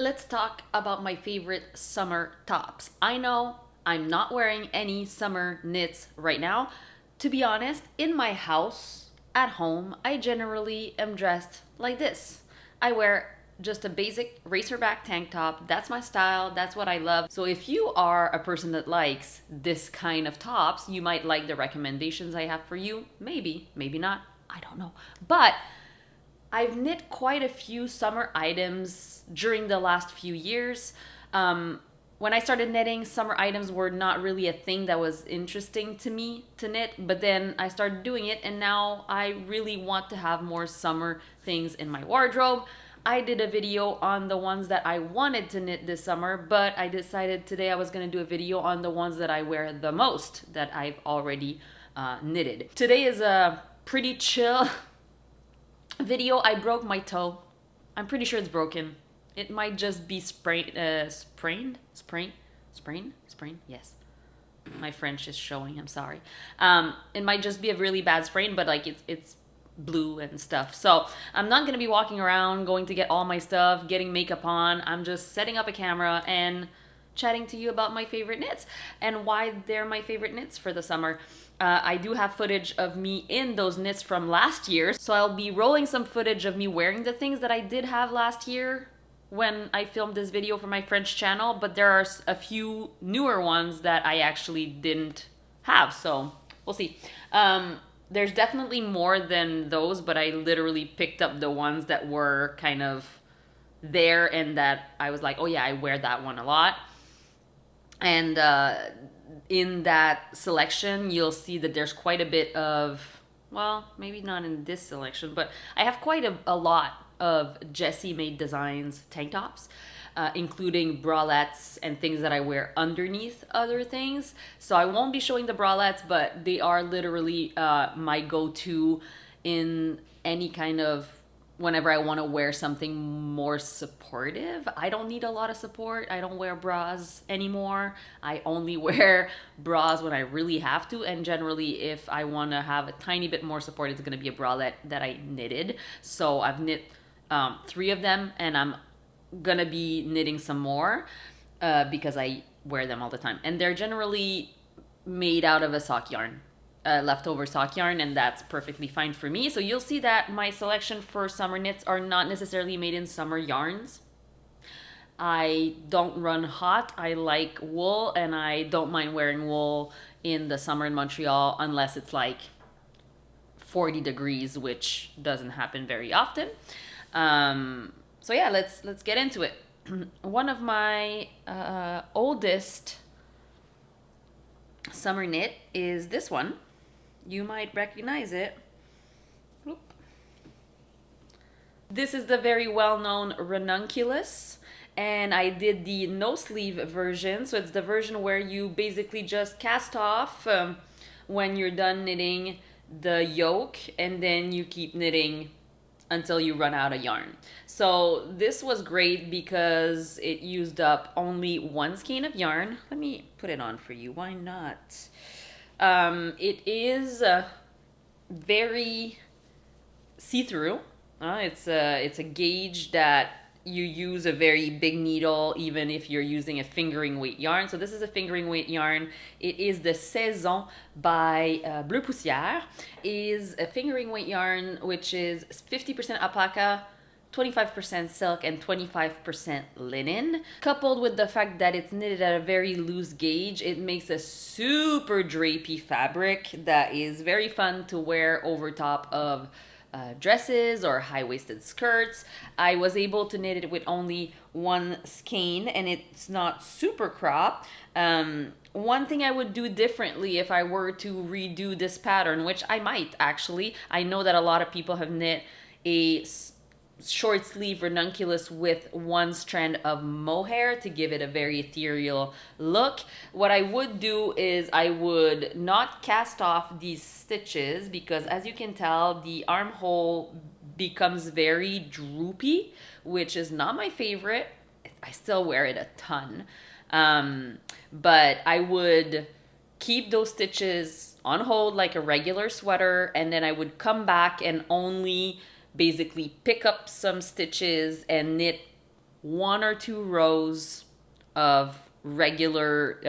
Let's talk about my favorite summer tops. I know I'm not wearing any summer knits right now. To be honest, in my house, at home, I generally am dressed like this. I wear just a basic racerback tank top. That's my style, that's what I love. So if you are a person that likes this kind of tops, you might like the recommendations I have for you. Maybe, maybe not. I don't know. But I've knit quite a few summer items during the last few years. When I started knitting, summer items were not really a thing that was interesting to me to knit, but then I started doing it, and now I really want to have more summer things in my wardrobe. I did a video on the ones that I wanted to knit this summer, but I decided today I was going to do a video on the ones that I wear the most that I've already knitted. Today is a pretty chill video. I broke my toe. I'm pretty sure it's broken. It might just be sprained. Yes, my French is showing. I'm sorry. It might just be a really bad sprain, but like it's blue and stuff. So I'm not gonna be walking around going to get all my stuff, getting makeup on. I'm just setting up a camera and chatting to you about my favorite knits and why they're my favorite knits for the summer. I do have footage of me in those knits from last year, so I'll be rolling some footage of me wearing the things that I did have last year when I filmed this video for my French channel, but there are a few newer ones that I actually didn't have, so we'll see. There's definitely more than those, but I literally picked up the ones that were kind of there and that I was like, oh yeah, I wear that one a lot. And in that selection, you'll see that there's quite a bit of, well, maybe not in this selection, but I have quite a lot of Jessie made designs tank tops, including bralettes and things that I wear underneath other things. So I won't be showing the bralettes, but they are literally my go-to in any kind of whenever I want to wear something more supportive. I don't need a lot of support. I don't wear bras anymore. I only wear bras when I really have to. And generally, if I want to have a tiny bit more support, it's going to be a bralette that I knitted. So I've knit 3 of them, and I'm going to be knitting some more because I wear them all the time. And they're generally made out of a sock yarn. Leftover sock yarn, and that's perfectly fine for me. So you'll see that my selection for summer knits are not necessarily made in summer yarns. I don't run hot. I like wool, and I don't mind wearing wool in the summer in Montreal unless it's like 40 degrees, which doesn't happen very often. So yeah, let's get into it. One of my oldest summer knit is this one. You might recognize it. Oop. This is the very well-known Ranunculus, and I did the no sleeve version. So it's the version where you basically just cast off when you're done knitting the yoke, and then you keep knitting until you run out of yarn. So this was great because it used up only 1 skein of yarn. Let me put it on for you. Why not? It is very see-through. It's a gauge that you use a very big needle even if you're using a fingering weight yarn. So this is a fingering weight yarn. It is the Saison by Bleu Poussière. Is a fingering weight yarn which is 50% alpaca, 25% silk, and 25% linen. Coupled with the fact that it's knitted at a very loose gauge, it makes a super drapey fabric that is very fun to wear over top of dresses or high-waisted skirts. I was able to knit it with only 1 skein, and it's not super crop. One thing I would do differently if I were to redo this pattern, which I might actually, I know that a lot of people have knit a short sleeve ranunculus with 1 strand of mohair to give it a very ethereal look. What I would do is I would not cast off these stitches because, as you can tell, the armhole becomes very droopy, which is not my favorite. I still wear it a ton. But I would keep those stitches on hold like a regular sweater, and then I would come back and only basically pick up some stitches and knit one or two rows of regular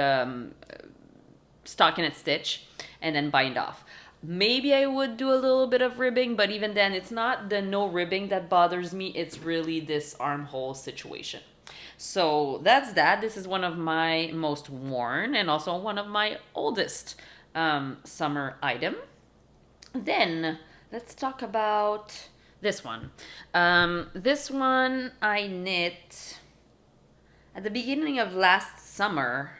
stockinette stitch and then bind off. Maybe I would do a little bit of ribbing, but even then, it's not the no ribbing that bothers me. It's really this armhole situation. So that's that. This is one of my most worn and also one of my oldest summer item. Then let's talk about this one. This one I knit at the beginning of last summer.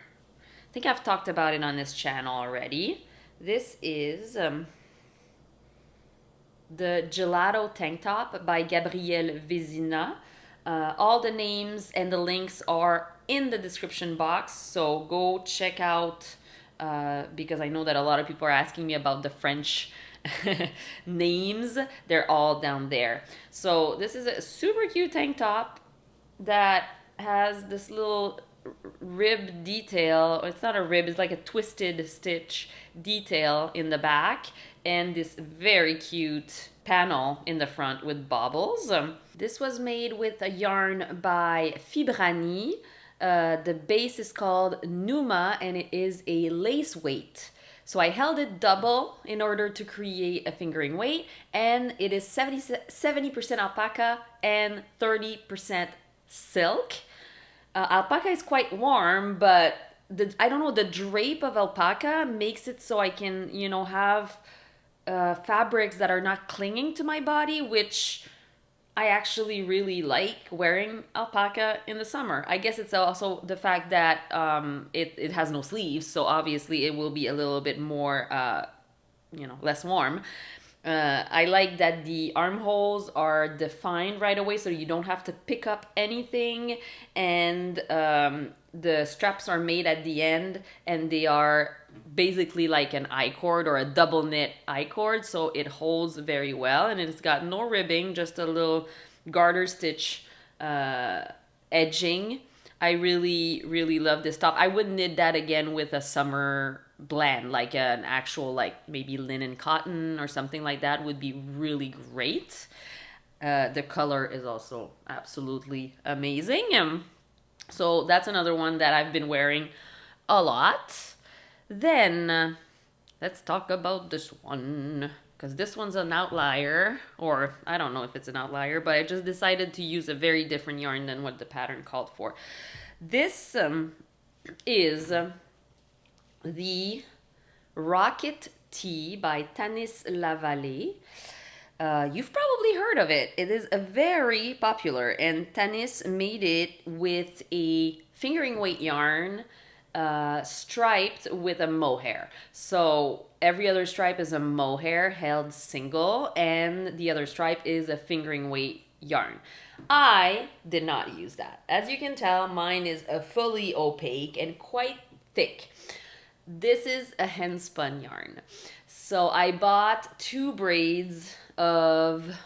I think I've talked about it on this channel already. This is the Gelato tank top by Gabrielle Vezina. All the names and the links are in the description box, so go check out because I know that a lot of people are asking me about the French names. They're all down there. So this is a super cute tank top that has this little rib detail. It's not a rib, it's like a twisted stitch detail in the back, and this very cute panel in the front with baubles. This was made with a yarn by Fibrani. The base is called Numa and it is a lace weight. So I held it double in order to create a fingering weight, and it is 70% alpaca and 30% silk. Alpaca is quite warm, but I don't know, the drape of alpaca makes it so I can, have fabrics that are not clinging to my body, which I actually really like wearing alpaca in the summer. I guess it's also the fact that it has no sleeves, so obviously it will be a little bit more, less warm. I like that the armholes are defined right away, so you don't have to pick up anything, and the straps are made at the end, and they are basically like an I-cord or a double knit I-cord, so it holds very well, and it's got no ribbing, just a little garter stitch edging. I really, really love this top. I would knit that again with a summer blend, like an actual, like maybe linen cotton or something like that would be really great. The color is also absolutely amazing. So that's another one that I've been wearing a lot. Then let's talk about this one, because this one's an outlier, or I don't know if it's an outlier, but I just decided to use a very different yarn than what the pattern called for. This is the Rocket Tea by Tanis Lavallée. You've probably heard of it. It is a very popular, and Tanis made it with a fingering weight yarn striped with a mohair. So every other stripe is a mohair held single, and the other stripe is a fingering weight yarn. I did not use that. As you can tell, mine is a fully opaque and quite thick. This is a hand spun yarn. So I bought 2 braids of,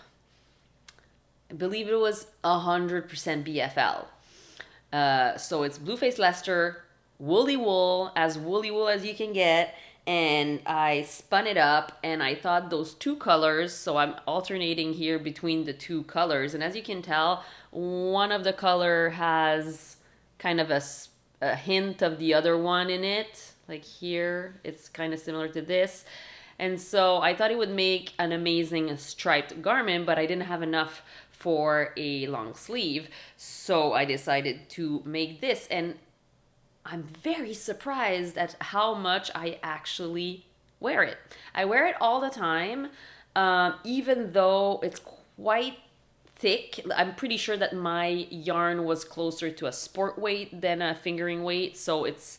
I believe it was 100% BFL. So it's Blue Face Leicester, woolly wool as you can get, and I spun it up, and I thought those 2 colors, so I'm alternating here between the 2 colors, and as you can tell, one of the color has kind of a hint of the other one in it. Like here, it's kind of similar to this. And so I thought it would make an amazing striped garment, but I didn't have enough for a long sleeve. So I decided to make this. And I'm very surprised at how much I actually wear it. I wear it all the time, even though it's quite thick. I'm pretty sure that my yarn was closer to a sport weight than a fingering weight. So it's,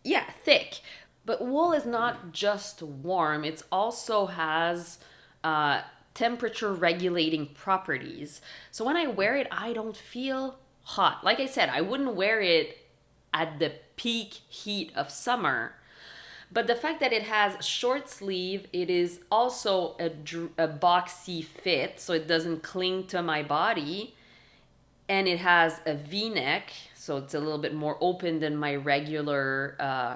yeah, thick. But wool is not just warm, it also has temperature regulating properties. So when I wear it, I don't feel hot. Like I said, I wouldn't wear it at the peak heat of summer. But the fact that it has short sleeve, it is also a boxy fit, so it doesn't cling to my body. And it has a V-neck, so it's a little bit more open than my regular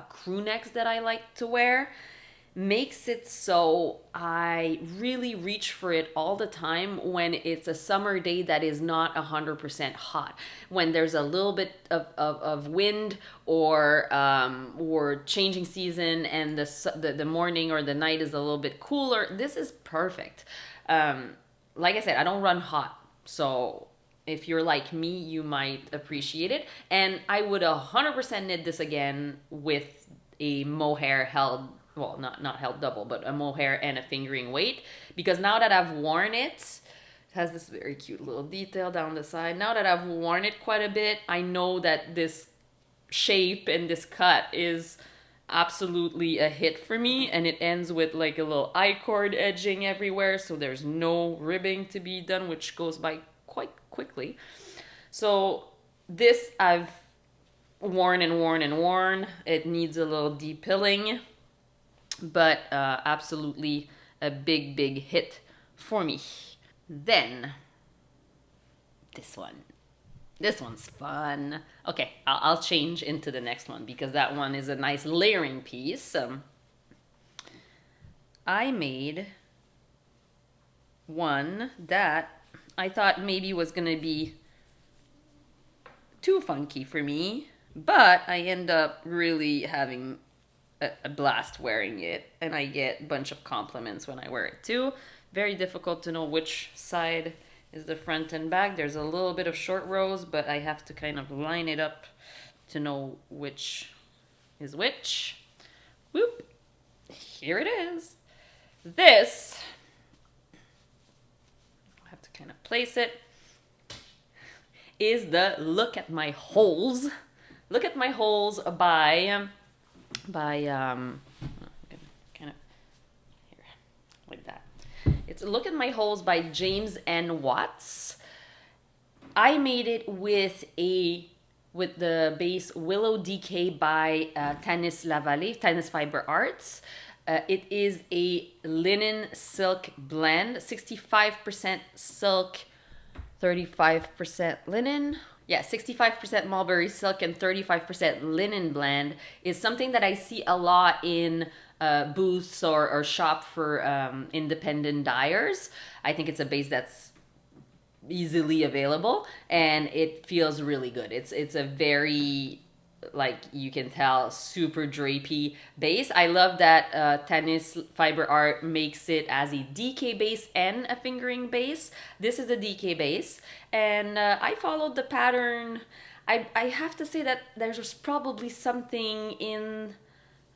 crew necks that I like to wear. makes it so I really reach for it all the time when it's a summer day that is not 100% hot. When there's a little bit of wind, or changing season, and the morning or the night is a little bit cooler, this is perfect. Like I said, I don't run hot. So if you're like me, you might appreciate it. And I would 100% knit this again with a mohair held, well, not held double, but a mohair and a fingering weight, because now that I've worn it, it has this very cute little detail down the side. Now that I've worn it quite a bit, I know that this shape and this cut is absolutely a hit for me, and it ends with like a little I-cord edging everywhere, so there's no ribbing to be done, which goes by quite quickly. So this I've worn and worn and worn. It needs a little depilling, but absolutely a big hit for me. Then this one. This one's fun. Okay, I'll change into the next one because that one is a nice layering piece. I made one that I thought maybe was gonna be too funky for me, but I end up really having a blast wearing it, and I get a bunch of compliments when I wear it too. Very difficult to know which side is the front and back. There's a little bit of short rows, but I have to kind of line it up to know which is which. Whoop! Here it is. This, I have to kind of place it, is the Look at My Holes. Look at My Holes by kind of here, like that. It's Look at My Holes by James N. Watts. I made it with the base Willow DK by Tanis Lavallée, Tanis Fiber Arts. It is a linen silk blend, 65% silk, 35% linen. Yeah, 65% mulberry silk and 35% linen blend is something that I see a lot in booths or shop for independent dyers. I think it's a base that's easily available and it feels really good. It's a very, like you can tell, super drapey base. I love that Tanis Fiber Art makes it as a DK base and a fingering base. This is the DK base, and I followed the pattern. I have to say that there's probably something in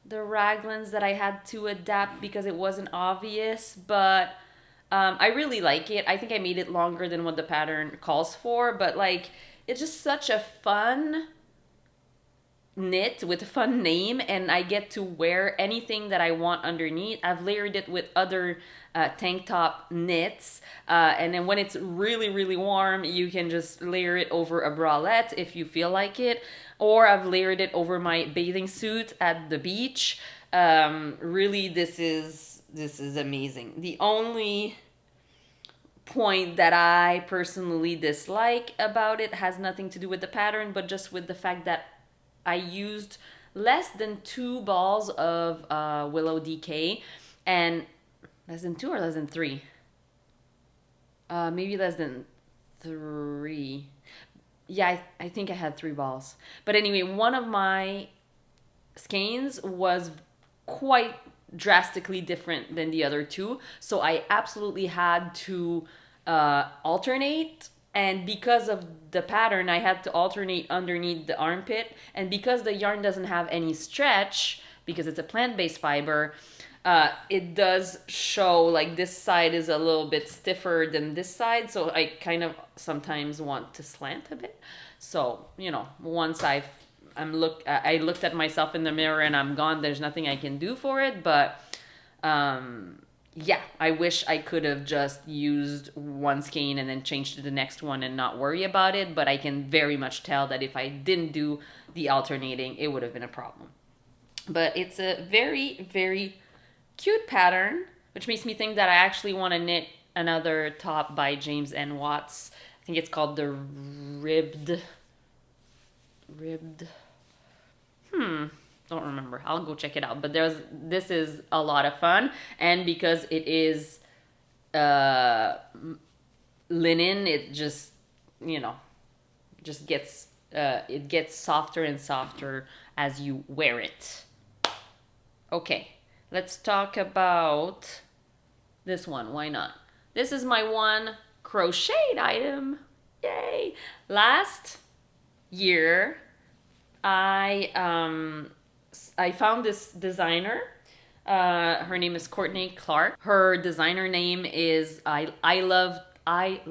the raglans that I had to adapt because it wasn't obvious, but I really like it. I think I made it longer than what the pattern calls for, but like it's just such a fun knit with a fun name, and I get to wear anything that I want underneath. I've layered it with other tank top knits, and then when it's really warm, you can just layer it over a bralette if you feel like it, or I've layered it over my bathing suit at the beach. Really, this is amazing. The only point that I personally dislike about it has nothing to do with the pattern, but just with the fact that I used less than 2 balls of Willow DK, and less than 2 or less than 3? Maybe less than 3. Yeah, I think I had 3 balls. But anyway, one of my skeins was quite drastically different than the other 2, so I absolutely had to alternate. And because of the pattern, I had to alternate underneath the armpit. And because the yarn doesn't have any stretch, because it's a plant-based fiber, it does show like this side is a little bit stiffer than this side. So I kind of sometimes want to slant a bit. So, you know, once I looked at myself in the mirror and I'm gone, there's nothing I can do for it. But yeah, I wish I could have just used one skein and then changed to the next one and not worry about it. But I can very much tell that if I didn't do the alternating, it would have been a problem. But it's a very cute pattern, which makes me think that I actually want to knit another top by James N. Watts. I think it's called the ribbed. don't remember. I'll go check it out. But this is a lot of fun, and because it is uh, linen, it just you know just gets it gets softer and softer as you wear it. Okay, let's talk about this one. Why not? This is my one crocheted item. Yay! Last year, I found this designer. Her name is Courtney Clark. Her designer name is I love I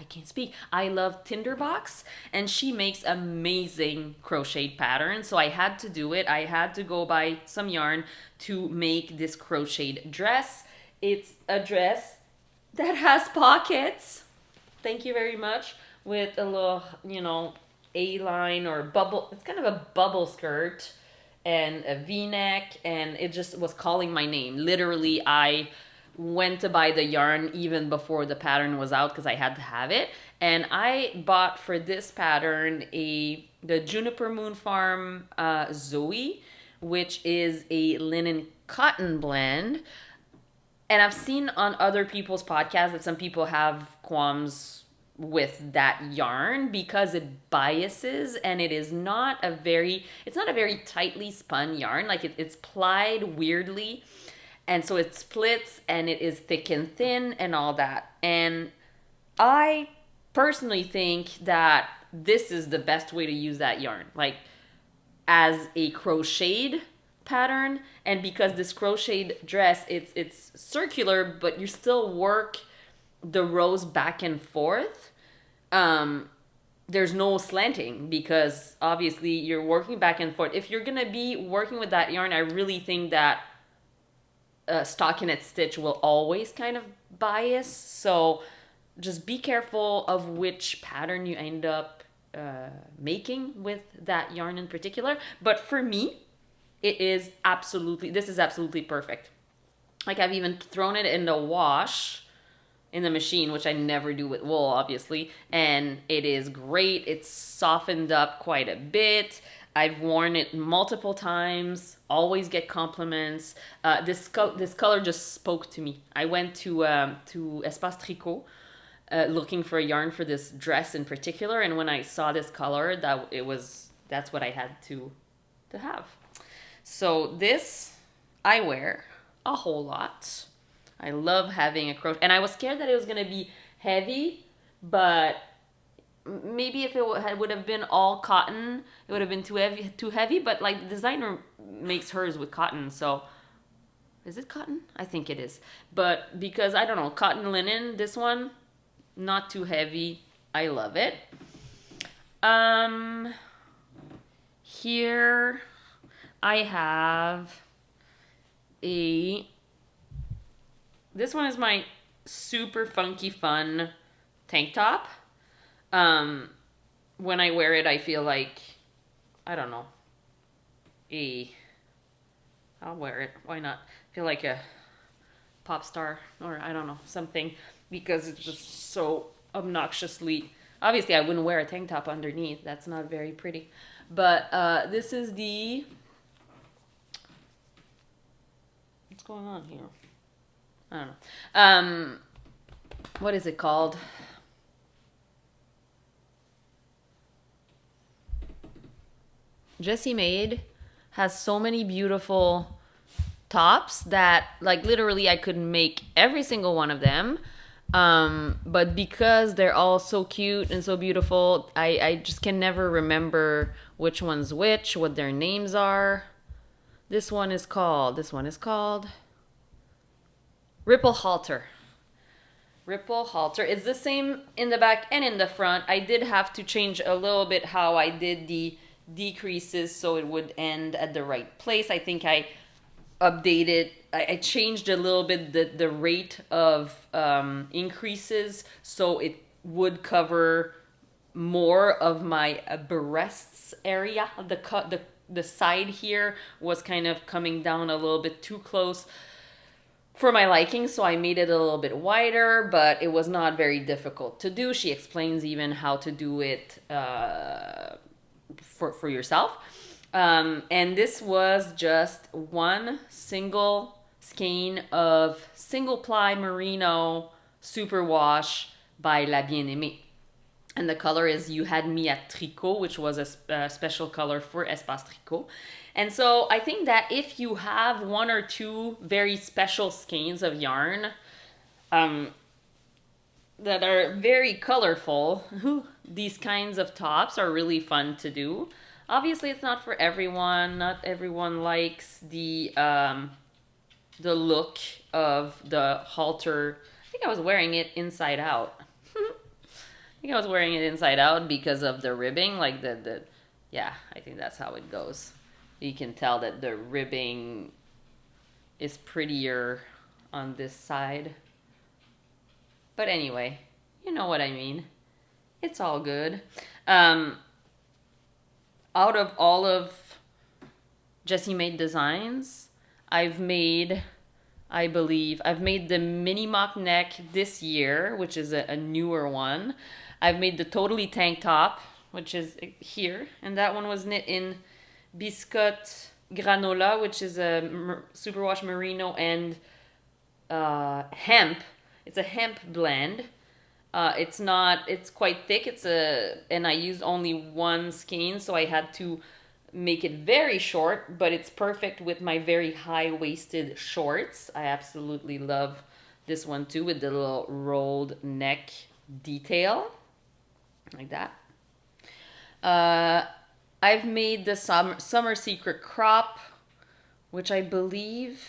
can't speak. I love Tinderbox, and she makes amazing crocheted patterns. So I had to do it. I had to go buy some yarn to make this crocheted dress. It's a dress that has pockets. Thank you very much. With a little, A-line or bubble. It's kind of a bubble skirt and a V-neck, and it just was calling my name. Literally, I went to buy the yarn even before the pattern was out because I had to have it. And I bought for this pattern the Juniper Moon Farm Zoe, which is a linen cotton blend. And I've seen on other people's podcasts that some people have qualms with that yarn because it biases, and it's not a very tightly spun yarn. Like it's plied weirdly, and so it splits, and it is thick and thin and all that. And I personally think that this is the best way to use that yarn, like as a crocheted pattern. And because this crocheted dress, it's circular, but you still work the rows back and forth. There's no slanting because obviously you're working back and forth. If you're gonna be working with that yarn, I really think that stockinette stitch will always kind of bias. So just be careful of which pattern you end up making with that yarn in particular. But for me, this is absolutely perfect. Like I've even thrown it in the wash in the machine, which I never do with wool, obviously, and it is great. It's softened up quite a bit. I've worn it multiple times, always get compliments. This color just spoke to me. I went to Espace Tricot looking for a yarn for this dress in particular, and when I saw this color, that's what I had to have. So this I wear a whole lot. I love having a crochet, and I was scared that it was gonna be heavy, but maybe if it would have been all cotton, it would have been too heavy. But like the designer makes hers with cotton, so is it cotton? I think it is. But because I don't know, cotton linen, this one not too heavy. I love it. Here I have this one is my super funky fun tank top. When I wear it, I feel like, I don't know, I'll wear it. Why not? I feel like a pop star, or I don't know, something, because it's just so obnoxiously, obviously I wouldn't wear a tank top underneath. That's not very pretty. But this is what's going on here? I don't know. What is it called? Jessie Made has so many beautiful tops that, like, literally I could make every single one of them. But because they're all so cute and so beautiful, I just can never remember which one's which, what their names are. This one is called Ripple Halter. Ripple Halter. It's the same in the back and in the front. I did have to change a little bit how I did the decreases so it would end at the right place. I think I I changed a little bit the rate of increases so it would cover more of my breasts area. The side here was kind of coming down a little bit too close for my liking, so I made it a little bit wider, but it was not very difficult to do. She explains even how to do it for yourself. And this was just one single skein of single ply merino superwash by La Bien-Aimée. And the color is You Had Me at Tricot, which was a special color for Espace Tricot. And so I think that if you have one or two very special skeins of yarn that are very colorful, these kinds of tops are really fun to do. Obviously, it's not for everyone. Not everyone likes the look of the halter. I think I was wearing it inside out. I think I was wearing it inside out because of the ribbing, like yeah, I think that's how it goes. You can tell that the ribbing is prettier on this side. But anyway, you know what I mean. It's all good. Out of all of Jessie Made designs, I believe I've made the mini mock neck this year, which is a newer one. I've made the totally tank top, which is here, and that one was knit in Biscotte Granola, which is a superwash merino and hemp. It's a hemp blend. It's quite thick. And I used only one skein, so I had to make it very short, but it's perfect with my very high-waisted shorts. I absolutely love this one too, with the little rolled neck detail, like that. I've made the Summer Secret crop, which I believe...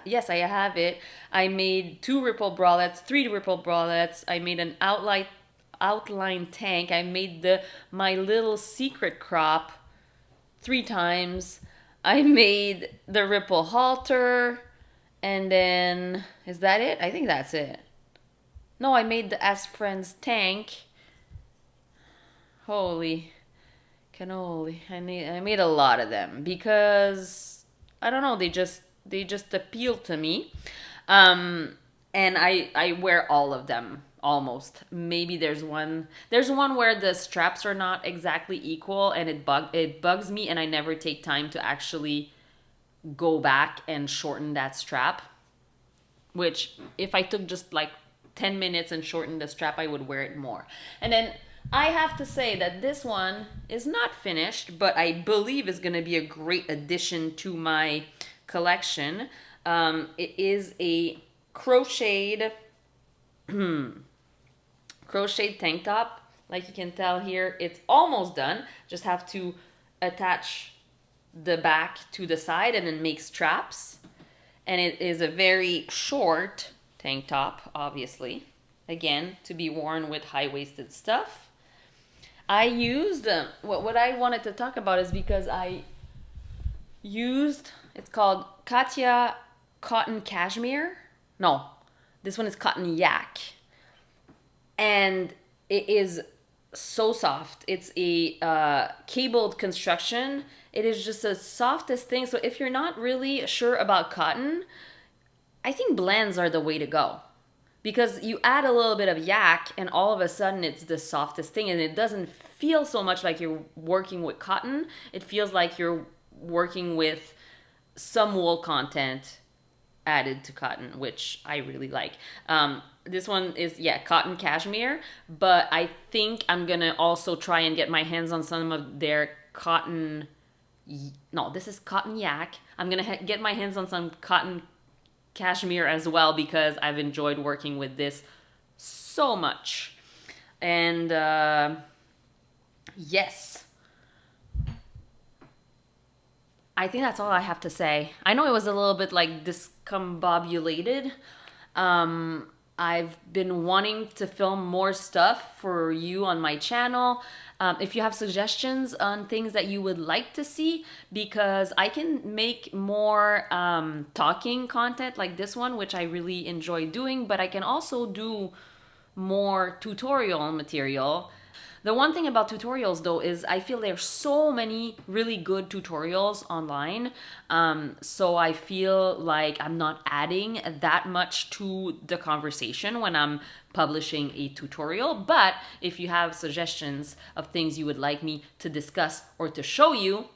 Yes, I have it. I made 2 ripple bralettes, 3 ripple bralettes. I made an outline tank. I made my little secret crop 3 times. I made the ripple halter, and then is that it? I think that's it. No, I made the As Friends tank. Holy cannoli! I made a lot of them because I don't know. They just appeal to me. And I wear all of them almost. Maybe there's one where the straps are not exactly equal, and it bugs me, and I never take time to actually go back and shorten that strap, which if I took just like 10 minutes and shortened the strap, I would wear it more. And then I have to say that this one is not finished, but I believe is going to be a great addition to my collection. It is a crocheted tank top. Like you can tell here, it's almost done. Just have to attach the back to the side and then make straps. And it is a very short tank top, obviously. Again, to be worn with high-waisted stuff. I used, what I wanted to talk about is because I used, it's called Katya Cotton Cashmere. No, this one is Cotton Yak. And it is so soft. It's a cabled construction. It is just the softest thing. So if you're not really sure about cotton, I think blends are the way to go. Because you add a little bit of yak and all of a sudden it's the softest thing. And it doesn't feel so much like you're working with cotton. It feels like you're working with some wool content added to cotton, which I really like. This one is, cotton cashmere, but I think I'm going to also try and get my hands on some of their cotton... No, this is cotton yak. I'm going to get my hands on some cotton cashmere as well because I've enjoyed working with this so much. And yes, I think that's all I have to say. I know it was a little bit like discombobulated. I've been wanting to film more stuff for you on my channel. If you have suggestions on things that you would like to see, because I can make more talking content like this one, which I really enjoy doing, but I can also do more tutorial material. The one thing about tutorials though is I feel there's so many really good tutorials online. So I feel like I'm not adding that much to the conversation when I'm publishing a tutorial. But if you have suggestions of things you would like me to discuss or to show you,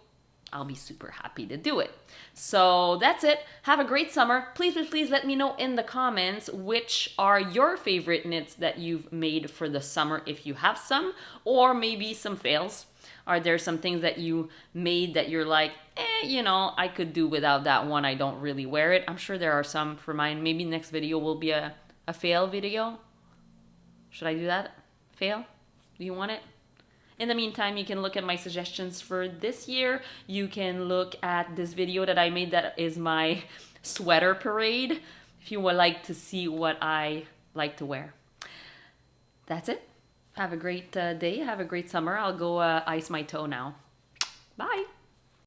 I'll be super happy to do it. So that's it. Have a great summer. Please, please, please let me know in the comments which are your favorite knits that you've made for the summer, if you have some, or maybe some fails. Are there some things that you made that you're like, you know, I could do without that one. I don't really wear it. I'm sure there are some for mine. Maybe next video will be a fail video. Should I do that? Fail? Do you want it? In the meantime, you can look at my suggestions for this year. You can look at this video that I made that is my sweater parade, if you would like to see what I like to wear. That's it. Have a great day. Have a great summer. I'll go ice my toe now. Bye.